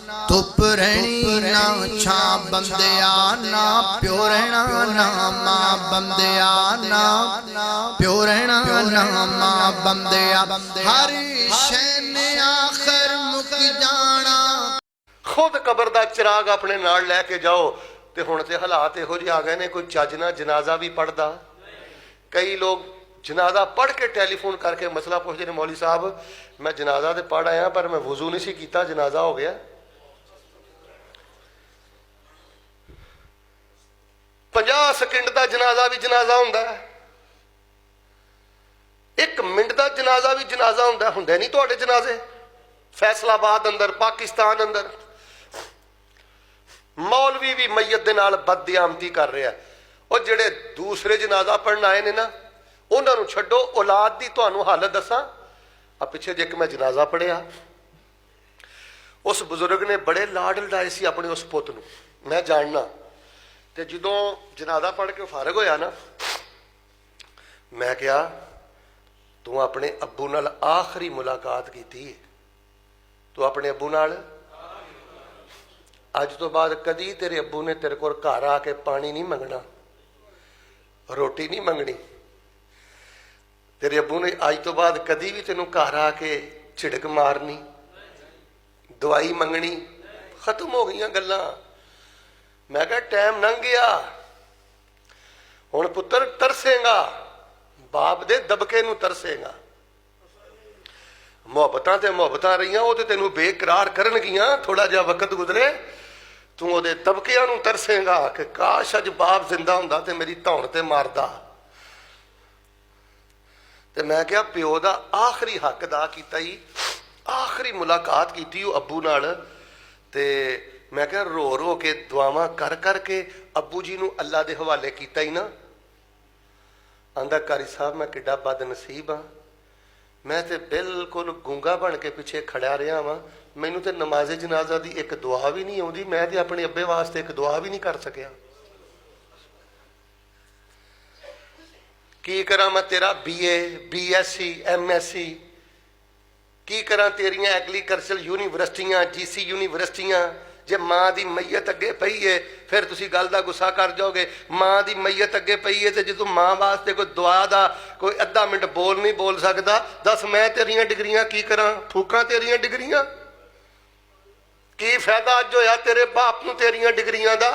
ਧੁੱਪ ਰਹਿਣੀ ਨਾ ਛਾਂ ਬੰਦਿਆ ਨਾ ਪਿਓ ਰਹਿਣਾ ਨਾ ਮਾਂ ਬੰਦਿਆ ਨਾ ਪਿਓ ਰਹਿਣਾ ਨਾ ਮਾਂ ਬੰਦਿਆ ਹਰ ਸ਼ੈ ਨੇ ਆਖਰ ਮੁੱਕ ਜਾਣਾ। खुद कबर दा चिराग अपने नाल लैके जाओ। तो हुण ते हालात इहो जिहे आ गए ने, कोई चज नाल जनाजा भी पढ़दा। कई लोग जनाजा पढ़ के टैलीफोन करके मसला पुछदे ने, मौलवी साहब मैं जनाजा तो पढ़ आया पर मैं वजू नहीं सी कीता, जनाजा हो गया। 50 सेकंड का जनाजा भी जनाजा हुंदा है, 1 मिनट का जनाजा भी जनाजा हुंदा। हुंदे नहीं तुहाडे जनाजे? फैसलाबाद अंदर पाकिस्तान अंदर मौलवी भी मैयत दे नाल बददियामती कर रहा है। और जिहड़े दूसरे जनाजा पढ़न आए ने ना, उन्होंने छड्डो। औलाद की तुहानूं हालत दसां, आ पिछे जे मैं जनाजा पढ़िया, उस बुजुर्ग ने बड़े लाड लडाए सी अपने उस पुत नूं, मैं जानना। तो जदों जनाजा पढ़ के फारग होया ना, मैं कहा तू अपने अब्बू नाल आखिरी मुलाकात की? तू अपने अब्बू नाल अज तो बाद कदी तेरे अब्बू ने तेरे को घर आके पानी नहीं मंगना, रोटी नहीं मंगनी। तेरे अब्बू ने अज तो बाद कदी भी तेनों घर आके झिड़क मारनी, दवाई मंगनी। खत्म हो गई गल्लां। मैं कहा टाइम लंघ गया, हुण पुत्र तरसेगा, बाप दे दबके नूं तरसेगा। मुहब्बतां ते मुहब्बतां रहियां, वो तो तेनों बेकरार करनगियां। थोड़ा जिहा वक्त गुजरे तू वो दबकियां नूं तरसेगा कि काश अज बाप जिंदा हुंदा ते मेरी धौण ते मारदा। ते मैं क्या प्यो दा आखिरी हक अदा कीता ही, आखिरी मुलाकात की अब्बू नाल। ते मैं क्या रो रो के दुआवां कर करके अब्बू जी नूं अल्लाह दे हवाले कीता ही ना। आंदा कारी साहब मैं किड्डा बदनसीब हाँ, मैं तो बिल्कुल गूंगा बन के पिछे खड़ा रहा वां। मैनू तो नमाजे जनाजा की एक दुआ भी नहीं आती, मैं तो अपने अब्बे वास्ते एक दुआ भी नहीं कर सकिया। की करा मैं तेरा BA BSc MSc की करा तेरिया एग्रीकल्चर यूनीवर्सिटियां GC यूनीवर्सिटियां। जे माँ की मैयत अगे पई है फिर तुसी गल का गुस्सा कर जाओगे। माँ की मैयत अगे पई है तो जो माँ वास्ते कोई दुआ का कोई अद्धा मिनट बोल नहीं बोल सकता, दस मैं तेरिया डिग्रियां की करा, फूका तेरिया डिग्रियां। की फायदा अज होया तेरे बाप नूं तेरिया डिग्रियां का?